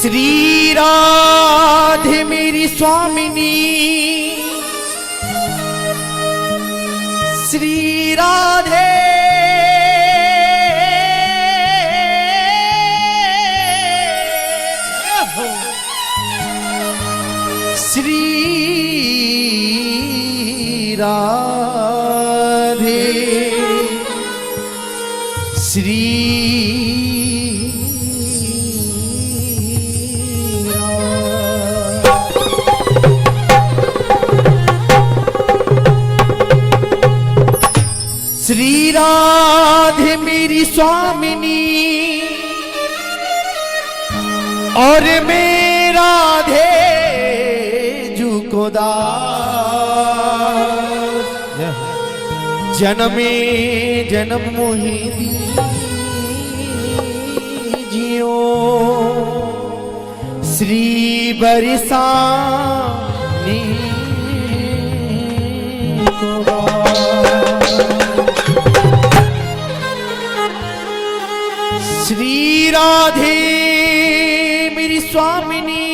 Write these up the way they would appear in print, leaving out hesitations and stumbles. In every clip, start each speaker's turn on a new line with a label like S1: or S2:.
S1: श्री राधे मेरी स्वामिनी, श्री राधे श्री राधे श्री श्री राधे मेरी स्वामिनी और मैं राधे जू को दास, जन्मे जन्म मोहि जियो श्री बरसानी को श्री राधे मेरी स्वामिनी,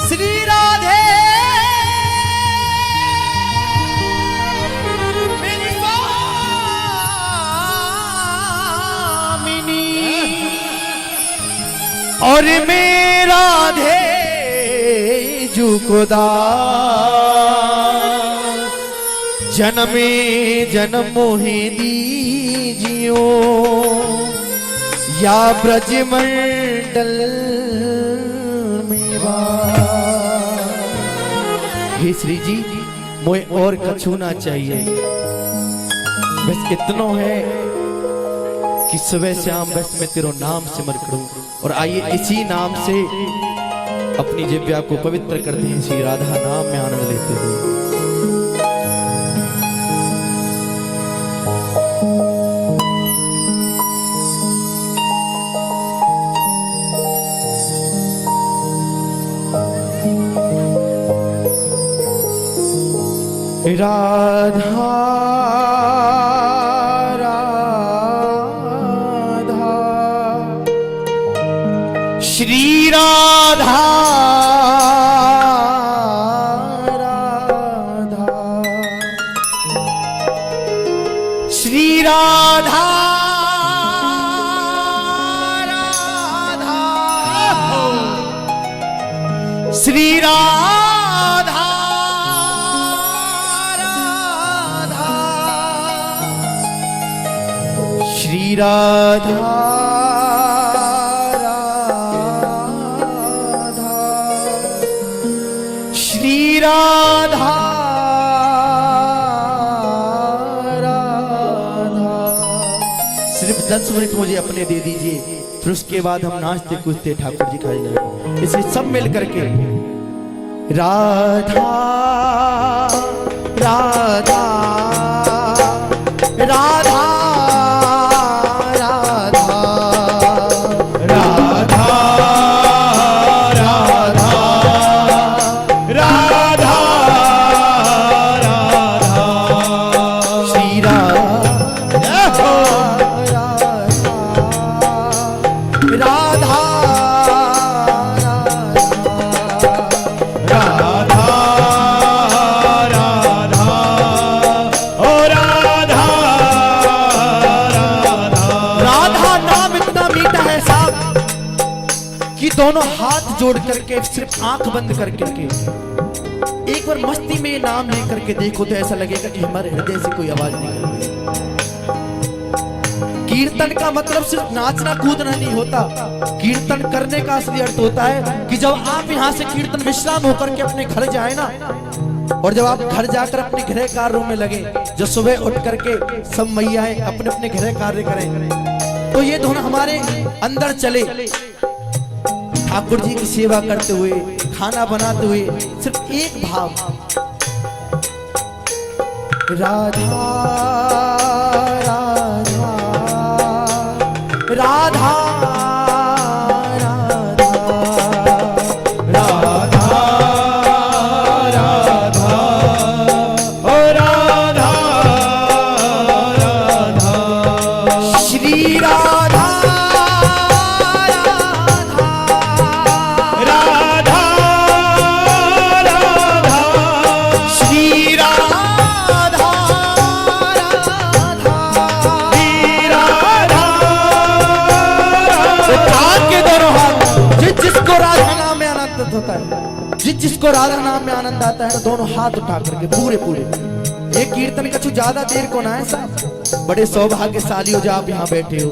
S1: श्री राधे मेरी स्वामिनी और मैं राधे जू को दास, जन्मे जन्म मोहि दीजियो या ब्रज मंडल में हे श्री जी मोए और कछु ना चाहिए, बस इतनो है कि सुबह शाम बस मैं तेरो नाम सिमर करूं। और आइए इसी नाम से अपनी जिह्वा को पवित्र करते हैं, श्री राधा नाम में आनंद लेते हुए। राधा राधा श्री राधा राधा श्री राधा राधा श्री राधा श्री राधा राधा श्री राधा राधा। सिर्फ 10 मिनट मुझे अपने दे दीजिए, फिर उसके बाद हम नाचते कूदते ठाकुर जी खाई जाएंगे। इसलिए सब मिल करके राधा राधा राधा दोनों हाथ जोड़ करके सिर्फ आंख बंद करके एक बार मस्ती में नाम ले करके देखो तो ऐसा लगेगा कि हमारे हृदय से कोई आवाज निकल रही है। कीर्तन का मतलब सिर्फ नाचना कूदना नहीं होता, कीर्तन करने का असली अर्थ होता है कि जब आप यहाँ से कीर्तन विश्राम होकर के अपने घर जाए ना, और जब आप घर जाकर अपने गृह कार्यों में लगे, जो सुबह उठ करके सब मैयाएं अपने अपने गृह कार्य करें, तो ये दोनों हमारे अंदर चले ठाकुर जी की सेवा करते हुए, खाना बनाते हुए, सिर्फ एक भाव राधा राधा राधा राधा जिसको राधा नाम में आनंद आता है दोनों हाथ उठा करके पूरे पूरे। ये कीर्तन का कुछ ज्यादा देर को ना है साहब, बड़े सौभाग्यशाली हो जो आप यहाँ बैठे हो।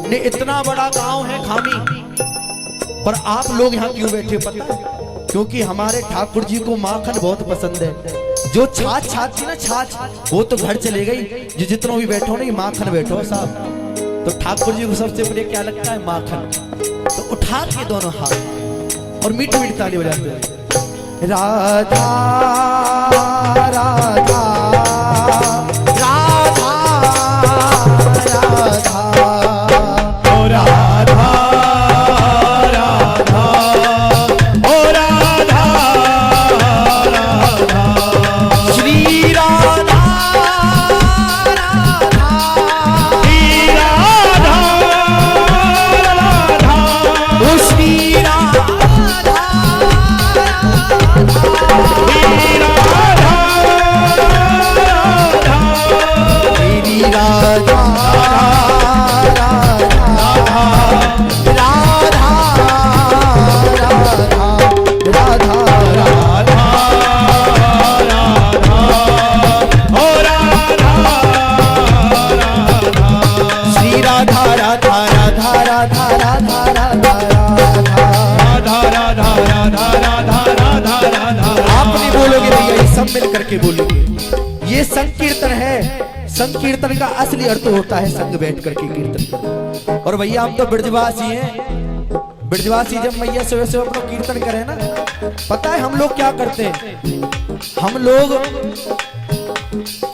S1: ने इतना बड़ा गांव है खामी, पर आप लोग यहाँ क्यों बैठे पता है? क्योंकि हमारे ठाकुर जी को माखन बहुत पसंद है। जो छाछ छाछी ना छाछ, वो तो घर चले गई, जो जितनों भी बैठो ना माखन बैठो साहब। तो ठाकुर जी को सबसे पहले क्या लगता है? माखन। तो उठा के दोनों हाथ और मीठी मीठी ताली बजाते हैं। राधा राधा राधा राधा
S2: ओ राधा राधा ओ राधा राधा
S1: श्री राधा राधा
S2: श्री राधा राधा
S1: ओ श्री राधा
S2: श्री राधा राधा
S1: तेरी राधा सब मिल करके बोलेंगे। ये संकीर्तन है। संकीर्तन का असली अर्थ होता है संग बैठ करके कीर्तन करना। और भैया हम तो ब्रजवासी हैं। ब्रजवासी जब मैया सुबह सुबह अपना कीर्तन करें ना, पता है हम लोग क्या करते हैं? हम लोग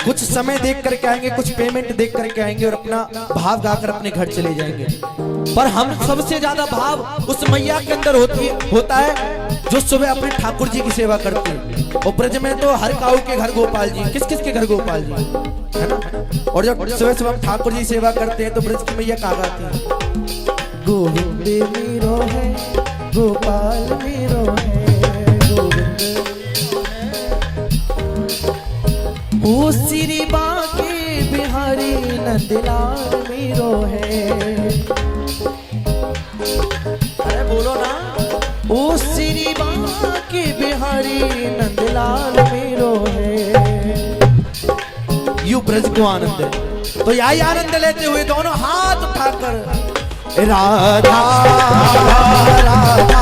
S1: कुछ समय देख करके आएंगे, कुछ पेमेंट देख करके आएंगे और अपना भाव गाकर अपने घर चले जाएंगे। पर हम सबसे ज्यादा भाव उस मैया के अंदर होता है जो सुबह अपने ठाकुर जी की सेवा करती है। और ब्रज में तो हर काऊ के घर गोपाल जी, किस किस के घर गोपाल जी है ना। और जब सुबह सुबह हम ठाकुर जी सेवा करते हैं तो ब्रज की मैया कहा गाती है? गोविंद मेरो है गोपाल मेरो है गोविंद ओ श्री बांके बिहारी नंदलाल मेरो है। अरे बोलो ना, ओ श्री बांके बिहारी नंदलाल मेरो है। यू ब्रज को आनंद है। तो यही आनंद लेते हुए दोनों हाथ उठाकर राधा राधा राधा राधा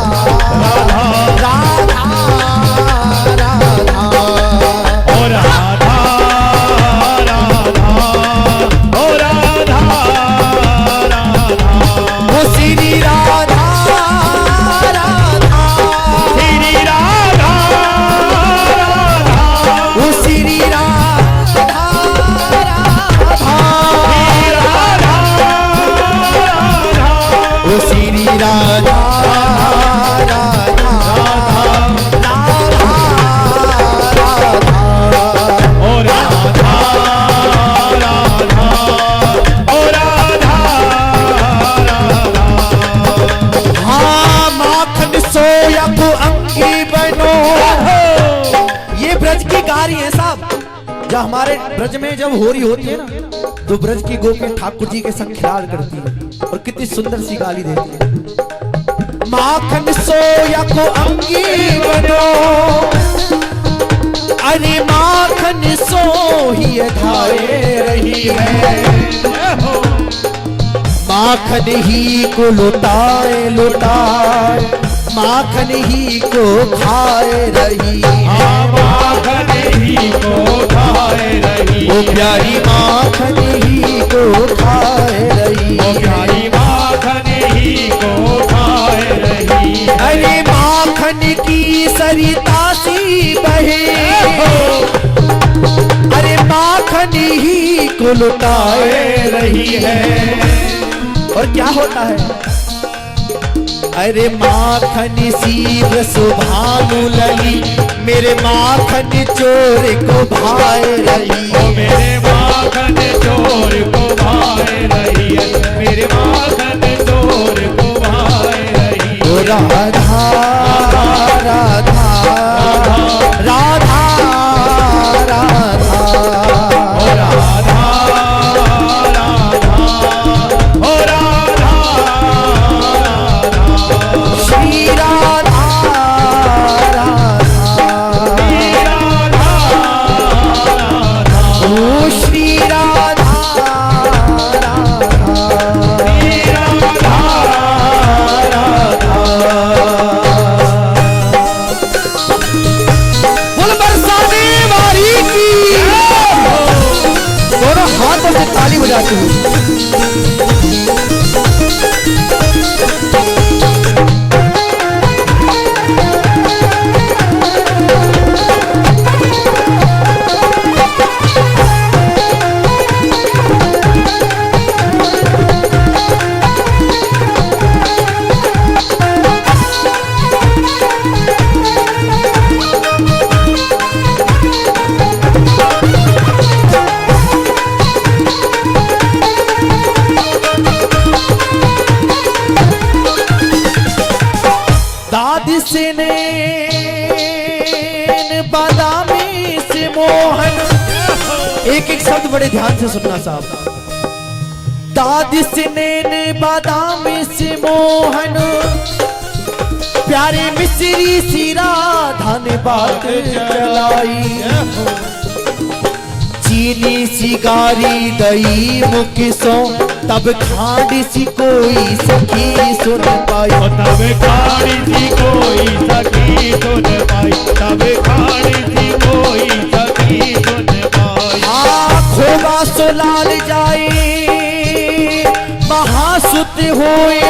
S1: राधा
S2: ओ राधा राधा ओ राधा राधा
S1: ओ श्री राधा राधा
S2: श्री राधा राधा
S1: ओ श्री राधा राधा ओ श्री राधा जब हमारे ब्रज में जब होरी होती है ना, तो ब्रज की गोपी ठाकुर जी के संग ख्याल करती है और कितनी सुंदर सी गाली देती है। माखन सोया को अंगी बनो, अरे माखन सो ही धाए रही है। माखन ही को लुटाए लुटाए, माखन ही को खाए रही है।
S2: माखन ही को खाए रही,
S1: ओ प्यारी माखन ही को खाए रही,
S2: ओ प्यारी माखन ही को खाए रही।
S1: अरे माखन की सरिता सी बहे, अरे माखन ही को लुटाए रही है। और क्या होता है? अरे माखन सी सुभानु लली, मेरे माखन चोर को भाए रही।
S2: ओ मेरे माखन चोर को भाए रही है, मेरे माखन चोर को भाए रही।
S1: ओ राधा राधा राधा राधा
S2: ओ राधा राधा ओ राधा
S1: श्री राधा राधा से नैन बादामी से मोहन, एक एक शब्द बड़े ध्यान से सुनना साहब। दादी से नैन बादामी से मोहन, प्यारे मिश्री सी राधा ने बात चलाई। चीनी सी गारी दई मुख सो, तब खाड़ सी कोई सखी सुन पाई।
S2: तब खाड़ी सी कोई सखी सुन पाई, तब खाड़ी सी कोई सखी सुन पाई।
S1: खोबा सो लाल जाए महासुत होए,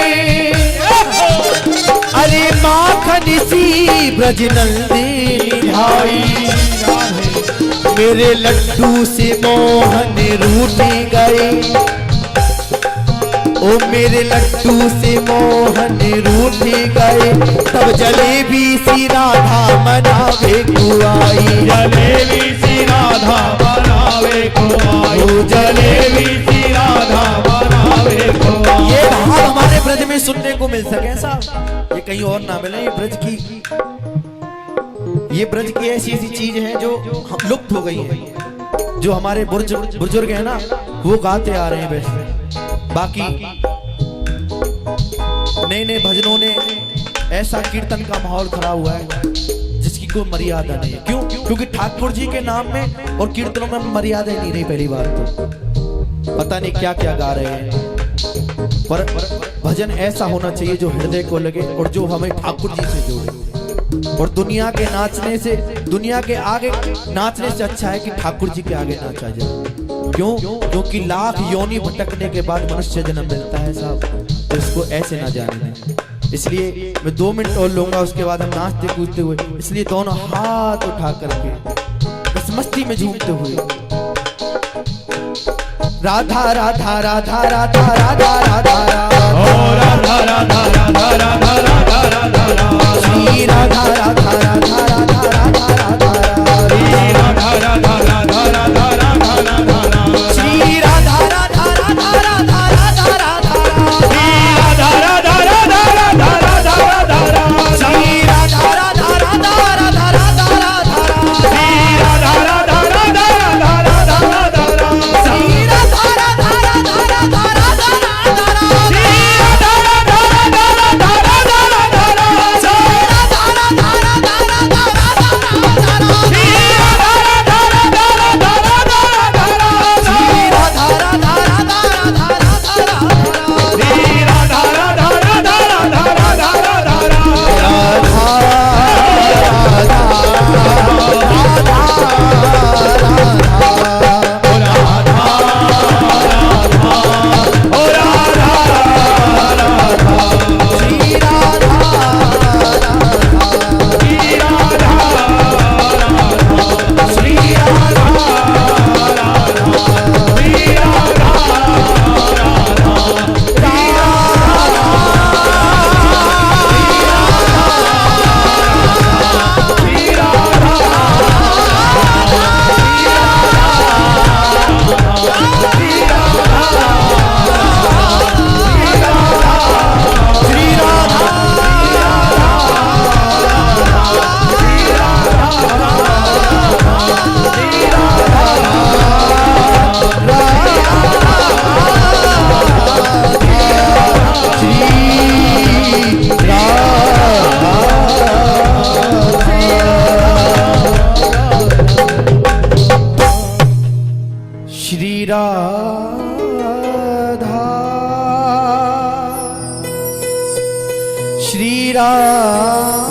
S1: अरे माखन सी ब्रज नंदिनी भाई। मेरे लड्डू से मोहन रूठ गए, ओ मेरे लड्डू से मोहन रूठ गए। तब जलेबी सी राधा मनावे को आई।
S2: जलेबी सी राधा बनावे को आई, ओ जलेबी सी राधा बनावे को आई।
S1: ये भाव हमारे ब्रज में सुनने को मिल सके साहब, ये कहीं और ना मिले। ये ब्रज की ऐसी ऐसी चीज है जो हम लुप्त हो गई है, जो हमारे बुजुर्ग है ना वो गाते आ रहे हैं। वैसे बाकी नए नए भजनों ने ऐसा कीर्तन का माहौल खड़ा हुआ है जिसकी कोई मर्यादा नहीं है। क्यों? क्योंकि ठाकुर जी के नाम में और कीर्तनों में मर्यादा ही नहीं रही। पहली बार तो पता नहीं क्या क्या गा रहे हैं, पर भजन ऐसा होना चाहिए जो हृदय को लगे और जो हमें ठाकुर जी से जोड़े। और दुनिया के नाचने से, दुनिया के आगे नाचने से अच्छा है कि ठाकुर जी के आगे नाचा जाए। क्यों? क्योंकि लाख योनि भटकने के बाद मनुष्य जन्म मिलता है साहब, तो इसको ऐसे ना जाने दें। इसलिए मैं 2 मिनट और लूंगा, उसके बाद हम नाचते कूदते हुए, इसलिए दोनों हाथ उठा करके इस मस्ती में झूमते हुए राधा राधा राधा राधा राधा राधा
S2: राधा राधा राधा राधा राधा राधा
S1: श्री राधा राधा राधा राधा राधा राधा
S2: राधा राधा राधा राधा राधा
S1: श्री राधा राधा राधा राधा राधा राधा
S2: राधा राधा राधा राधा राधा
S1: श्री राधा राधा राधा राधा राधा राधा
S2: श्री राधा राधा राधा राधा राधा
S1: श्री राधा राधा राधा राधा राधा श्री राम